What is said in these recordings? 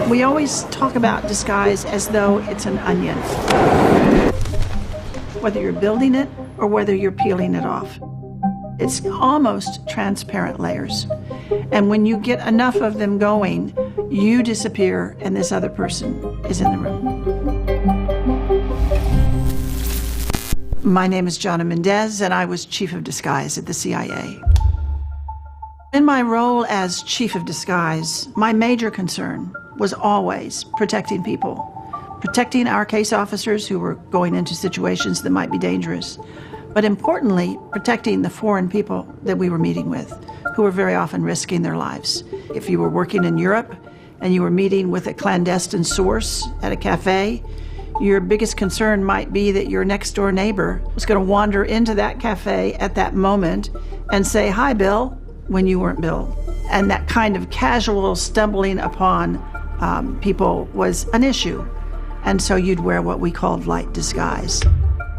We always talk about disguise as though it's an onion, whether you're building it or whether you're peeling it off. It's almost transparent layers. And when you get enough of them going, you disappear and this other person is in the room. My name is Jonna Mendez, and I was Chief of Disguise at the CIA. In my role as Chief of Disguise, my major concern was always protecting people, protecting our case officers who were going into situations that might be dangerous, but importantly, protecting the foreign people that we were meeting with, who were very often risking their lives. If you were working in Europe and you were meeting with a clandestine source at a cafe, your biggest concern might be that your next door neighbor was going to wander into that cafe at that moment and say, "Hi, Bill," when you weren't Bill. And that kind of casual stumbling upon people was an issue. And so you'd wear what we called light disguise.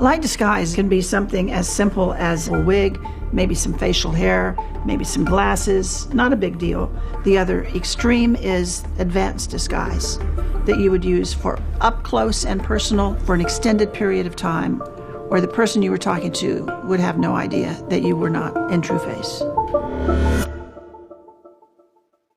Light disguise can be something as simple as a wig, maybe some facial hair, maybe some glasses, not a big deal. The other extreme is advanced disguise that you would use for up close and personal for an extended period of time, where the person you were talking to would have no idea that you were not in true face.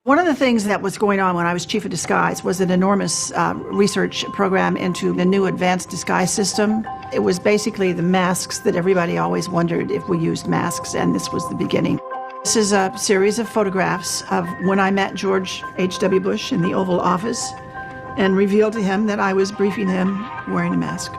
One of the things that was going on when I was Chief of Disguise was an enormous research program into the new advanced disguise system. It was basically the masks that everybody always wondered if we used masks, and this was the beginning. This is a series of photographs of when I met George H.W. Bush in the Oval Office and revealed to him that I was briefing him wearing a mask.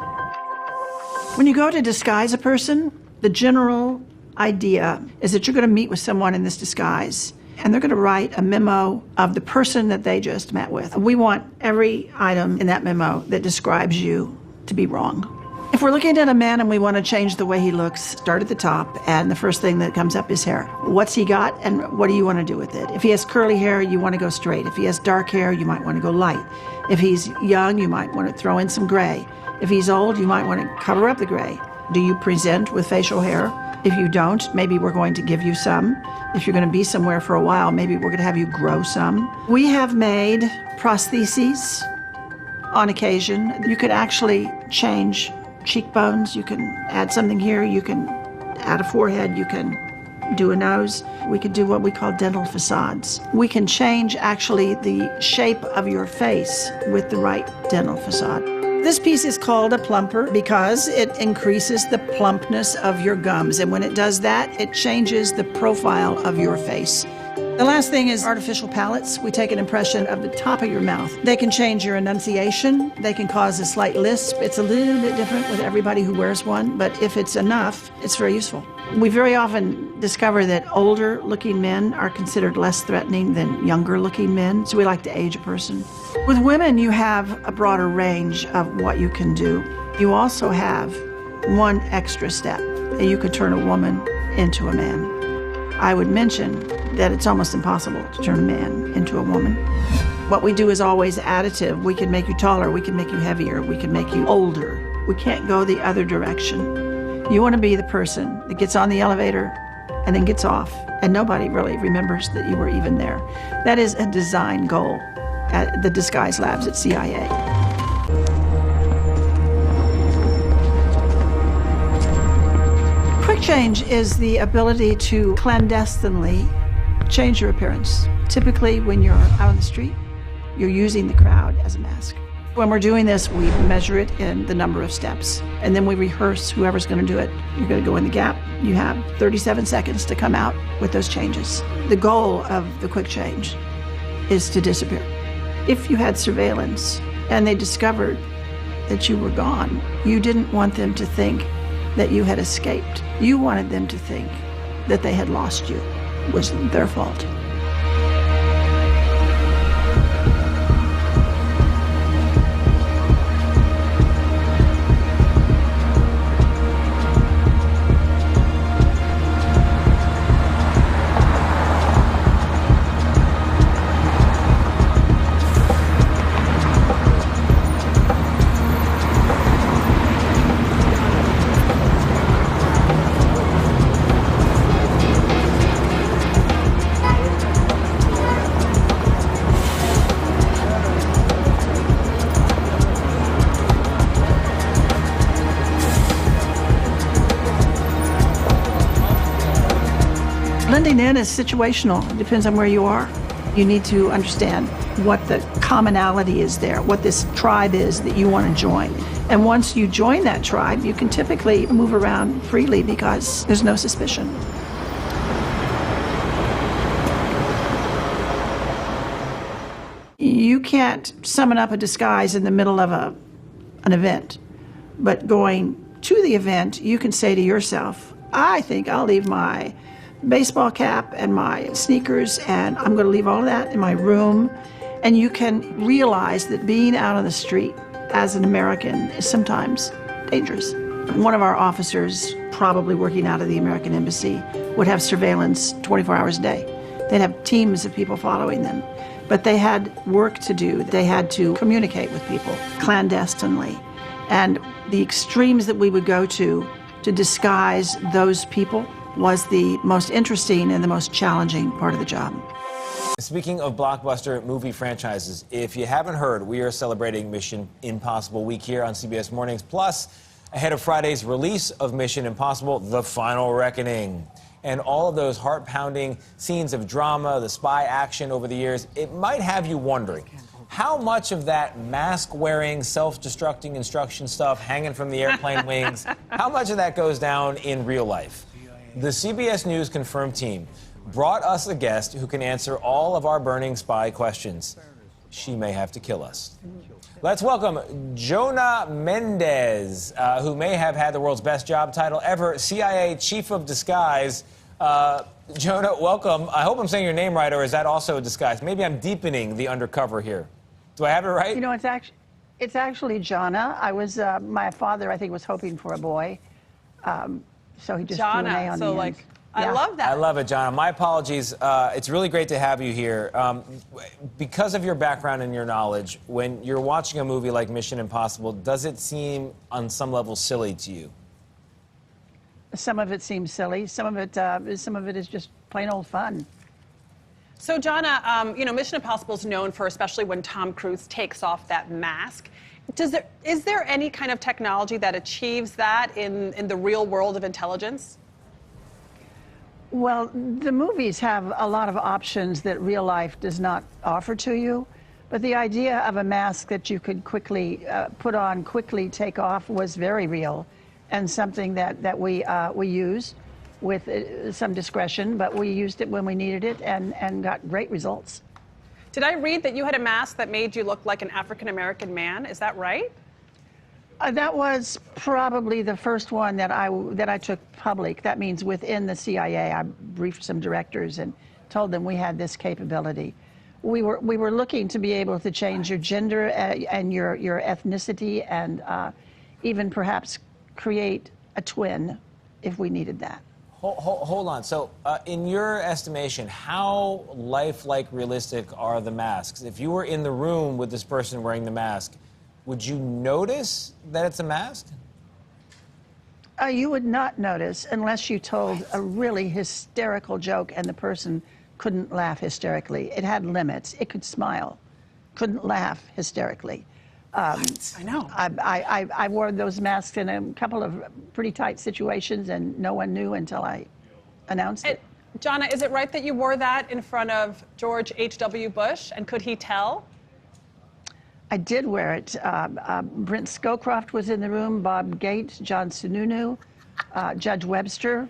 When you go to disguise a person, the general idea is that you're going to meet with someone in this disguise, and they're going to write a memo of the person that they just met with. We want every item in that memo that describes you to be wrong. If we're looking at a man and we want to change the way he looks, start at the top, and the first thing that comes up is hair. What's he got, and what do you want to do with it? If he has curly hair, you want to go straight. If he has dark hair, you might want to go light. If he's young, you might want to throw in some gray. If he's old, you might want to cover up the gray. Do you present with facial hair? If you don't, maybe we're going to give you some. If you're going to be somewhere for a while, maybe we're going to have you grow some. We have made prostheses on occasion. You could actually change cheekbones. You can add something here. You can add a forehead. You can do a nose. We could do what we call dental facades. We can change actually the shape of your face with the right dental facade. This piece is called a plumper because it increases the plumpness of your gums. And when it does that, it changes the profile of your face. The last thing is artificial palates. We take an impression of the top of your mouth. They can change your enunciation. They can cause a slight lisp. It's a little bit different with everybody who wears one, but if it's enough, it's very useful. We very often discover that older looking men are considered less threatening than younger looking men, so we like to age a person. With women, you have a broader range of what you can do. You also have one extra step. You could turn a woman into a man. I would mention that it's almost impossible to turn a man into a woman. What we do is always additive. We can make you taller, we can make you heavier, we can make you older. We can't go the other direction. You want to be the person that gets on the elevator and then gets off, and nobody really remembers that you were even there. That is a design goal at the disguise labs at CIA. Quick change is the ability to clandestinely change your appearance. Typically, when you're out on the street, you're using the crowd as a mask. When we're doing this, we measure it in the number of steps, and then we rehearse whoever's going to do it. You're going to go in the gap. You have 37 seconds to come out with those changes. The goal of the quick change is to disappear. If you had surveillance and they discovered that you were gone, you didn't want them to think that you had escaped. You wanted them to think that they had lost you. It was their fault. Blending in is situational. It depends on where you are. You need to understand what the commonality is there, what this tribe is that you want to join. And once you join that tribe, you can typically move around freely because there's no suspicion. You can't summon up a disguise in the middle of an event, but going to the event, you can say to yourself, I think I'll leave my baseball cap and my sneakers, and I'm going to leave all of that in my room. And you can realize that being out on the street as an American is sometimes dangerous. One of our officers, probably working out of the American Embassy, would have surveillance 24 hours a day. They'd have teams of people following them. But they had work to do. They had to communicate with people clandestinely. And the extremes that we would go to disguise those people was the most interesting and the most challenging part of the job. Speaking of blockbuster movie franchises, if you haven't heard, we are celebrating Mission Impossible Week here on CBS Mornings. Plus, ahead of Friday's release of Mission Impossible, The Final Reckoning. And all of those heart-pounding scenes of drama, the spy action over the years, it might have you wondering, how much of that mask-wearing, self-destructing instruction stuff hanging from the airplane wings, how much of that goes down in real life? The CBS News Confirmed team brought us a guest who can answer all of our burning spy questions. She may have to kill us. Let's welcome Jonah Mendez, who may have had the world's best job title ever, CIA Chief of Disguise. Jonah, welcome. I hope I'm saying your name right, or is that also a disguise? Maybe I'm deepening the undercover here. Do I have it right? You know, it's actually Jonah. My father, I think, was hoping for a boy, so he just threw an A on the end. I love that. I love it, Jonah. My apologies. It's really great to have you here. Because of your background and your knowledge, when you're watching a movie like Mission Impossible, does it seem on some level silly to you? Some of it seems silly. Some of it is just plain old fun. So, Jonah, you know, Mission Impossible is known for, especially when Tom Cruise takes off that mask. Is there any kind of technology that achieves that in the real world of intelligence? Well, the movies have a lot of options that real life does not offer to you. But the idea of a mask that you could quickly put on, quickly take off, was very real, and something that we used with some discretion, but we used it when we needed it and got great results. Did I read that you had a mask that made you look like an African-American man? Is that right? That was probably the first one that I took public. That means within the CIA. I briefed some directors and told them we had this capability. We were looking to be able to change your gender and your ethnicity, and even perhaps create a twin if we needed that. Hold on. So, in your estimation, how lifelike, realistic are the masks? If you were in the room with this person wearing the mask, would you notice that it's a mask? You would not notice unless you told a really hysterical joke and the person couldn't laugh hysterically. It had limits. It could smile, couldn't laugh hysterically. I know. I wore those masks in a couple of pretty tight situations, and no one knew until I announced it. Jonah, is it right that you wore that in front of George H.W. Bush, and could he tell? I did wear it. Brent Scowcroft was in the room, Bob Gates, John Sununu, Judge Webster.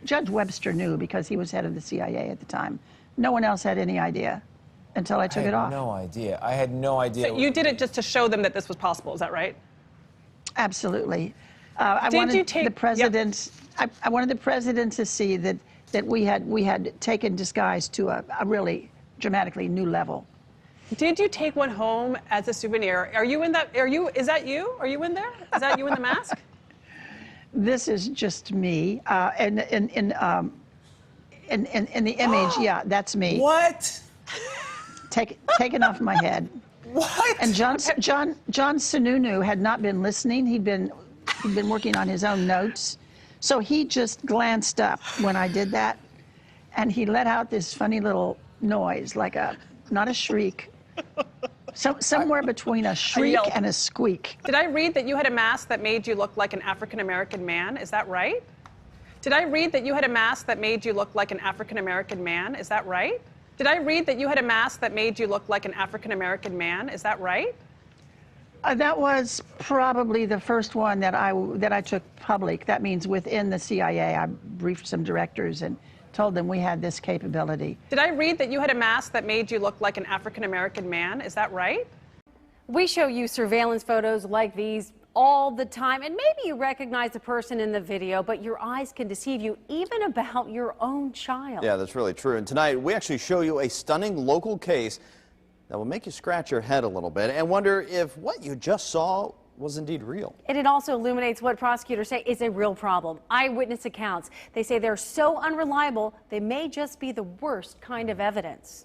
Judge Webster knew because he was head of the CIA at the time. No one else had any idea until I took it off. I had no idea. So you did it just to show them that this was possible, is that right? Absolutely. I wanted the president to see that we had taken disguise to a really dramatically new level. Did you take one home as a souvenir? Are you in that? Is that you? Are you in there? Is that you in the mask? This is just me. And in the image, yeah, that's me. What? Taken off my head. What? And John Sununu had not been listening. He'd been working on his own notes. So he just glanced up when I did that, and he let out this funny little noise, like not a shriek, somewhere between a shriek and a squeak. Did I read that you had a mask that made you look like an African-American man? Is that right? Did I read that you had a mask that made you look like an African-American man? Is that right? Did I read that you had a mask that made you look like an African-American man? Is that right? That was probably the first one that I took public. That means within the CIA. I briefed some directors and told them we had this capability. Did I read that you had a mask that made you look like an African-American man? Is that right? We show you surveillance photos like these all the time, and maybe you recognize the person in the video, but your eyes can deceive you even about your own child. Yeah, that's really true. And tonight we actually show you a stunning local case that will make you scratch your head a little bit and wonder if what you just saw was indeed real. And it also illuminates what prosecutors say is a real problem. Eyewitness accounts. They say they're so unreliable, they may just be the worst kind of evidence.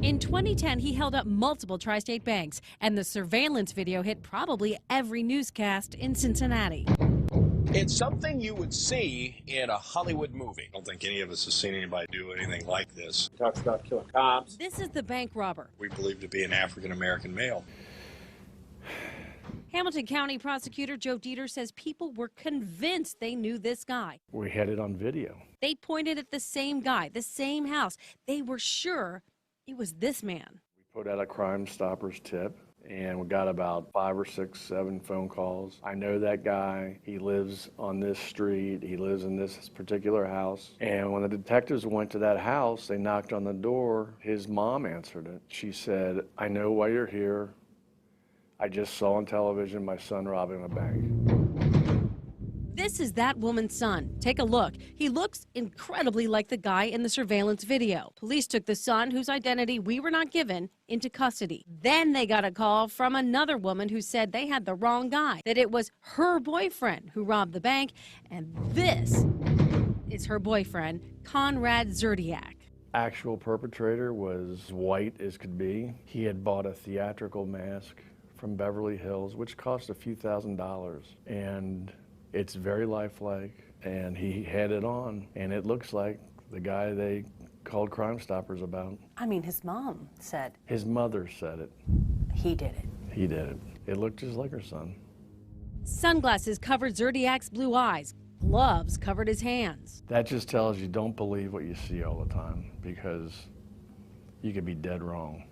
In 2010, he held up multiple tri-state banks, and the surveillance video hit probably every newscast in Cincinnati. It's something you would see in a Hollywood movie. I don't think any of us has seen anybody do anything like this. He talks about killing cops. This is the bank robber. We believe to be an African-American male. Hamilton County prosecutor Joe Dieter says people were convinced they knew this guy. We had it on video. They pointed at the same guy, the same house. They were sure it was this man. We put out a Crime Stoppers tip, and we got about 5 or 6, 7 phone calls. I know that guy. He lives on this street. He lives in this particular house. And when the detectives went to that house, they knocked on the door. His mom answered it. She said, "I know why you're here. I just saw on television my son robbing a bank." This is that woman's son. Take a look. He looks incredibly like the guy in the surveillance video. Police took the son, whose identity we were not given, into custody. Then they got a call from another woman who said they had the wrong guy, that it was her boyfriend who robbed the bank, and this is her boyfriend, Conrad Zerdiak. Actual perpetrator was white as could be. He had bought a theatrical mask from Beverly Hills, which cost a few $1,000s. And it's very lifelike, and he had it on, and it looks like the guy they called Crime Stoppers about. I mean, his mom said. His mother said it. He did it. He did it. It looked just like her son. Sunglasses covered Zerdiak's blue eyes. Gloves covered his hands. That just tells you don't believe what you see all the time, because you could be dead wrong.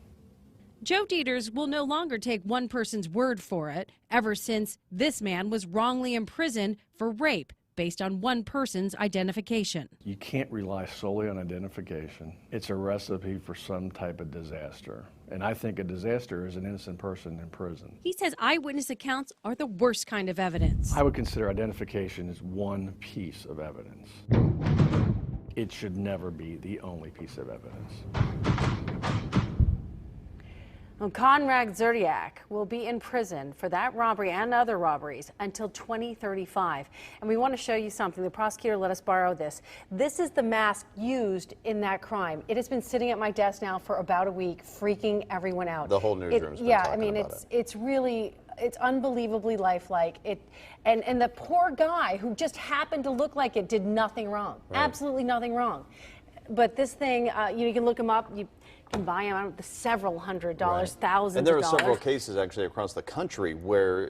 Joe Dieters will no longer take one person's word for it, ever since this man was wrongly imprisoned for rape based on one person's identification. You can't rely solely on identification. It's a recipe for some type of disaster. And I think a disaster is an innocent person in prison. He says eyewitness accounts are the worst kind of evidence. I would consider identification as one piece of evidence. It should never be the only piece of evidence. Well, Conrad Zerdiak will be in prison for that robbery and other robberies until 2035. And we want to show you something. The prosecutor let us borrow this. This is the mask used in that crime. It has been sitting at my desk now for about a week, freaking everyone out. The whole newsroom's been yeah, talking I mean, about it's really, it's unbelievably lifelike. And the poor guy who just happened to look like it did nothing wrong. Right. Absolutely nothing wrong. But this thing, you can look him up. You can buy them out several $100s, Right. thousands of dollars. And there are several cases actually across the country where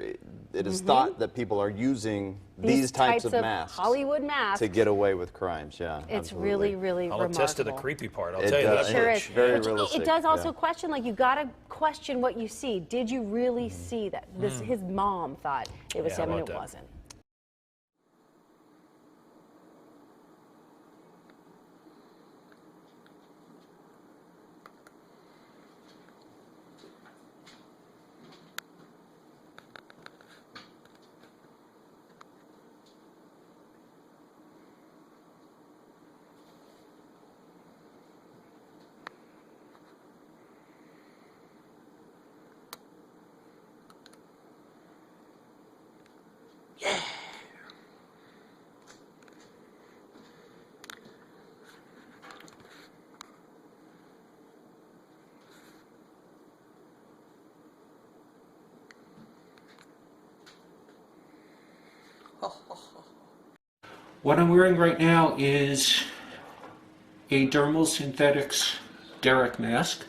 it is thought that people are using these types of masks, Hollywood masks, to get away with crimes. Yeah, it's absolutely. really, really I'll remarkable. attest to the creepy part. I'll It tell you does. that. Sure much. is. Very Which realistic. It does also yeah. question, like, you got to question what you see. Did you really see that? This, his mom thought it was Yeah, him, how and it about that? wasn't. What I'm wearing right now is a Dermal Synthetics Derrick mask,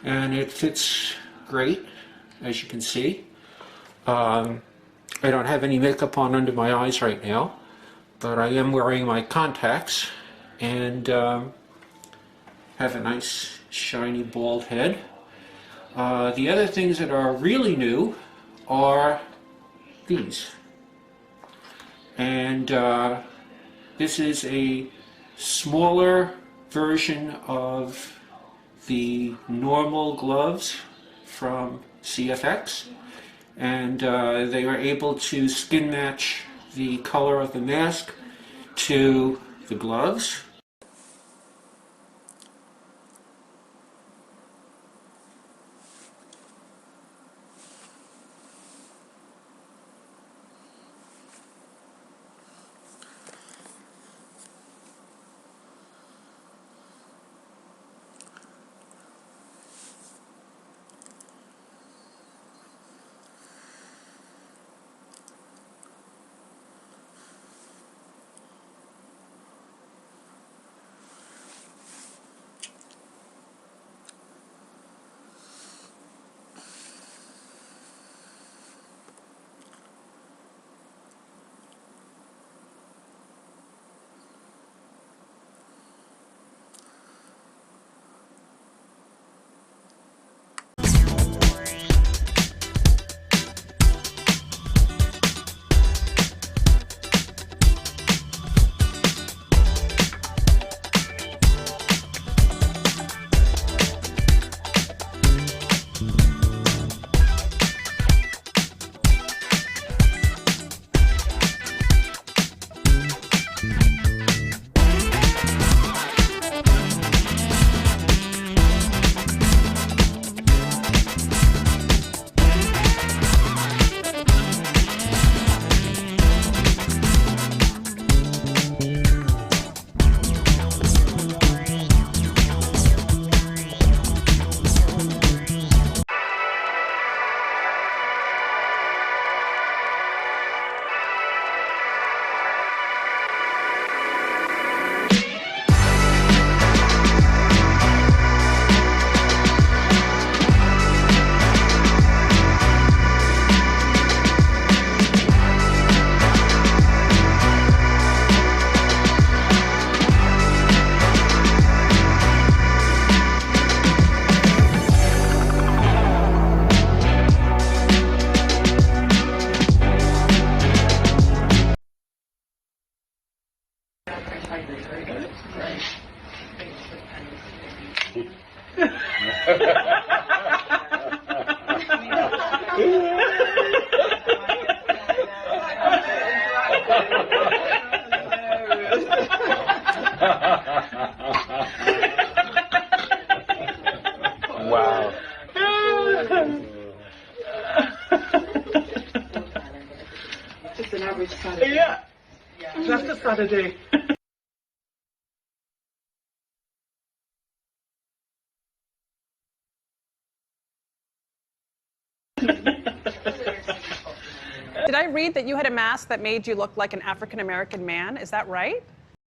and it fits great, as you can see. I don't have any makeup on under my eyes right now, but I am wearing my contacts and have a nice shiny bald head. The other things that are really new are these. And this is a smaller version of the normal gloves from CFX, and they are able to skin match the color of the mask to the gloves. Wow. Just an average Saturday. Yeah, just a Saturday. Did I read that you had a mask that made you look like an African-American man? Is that right?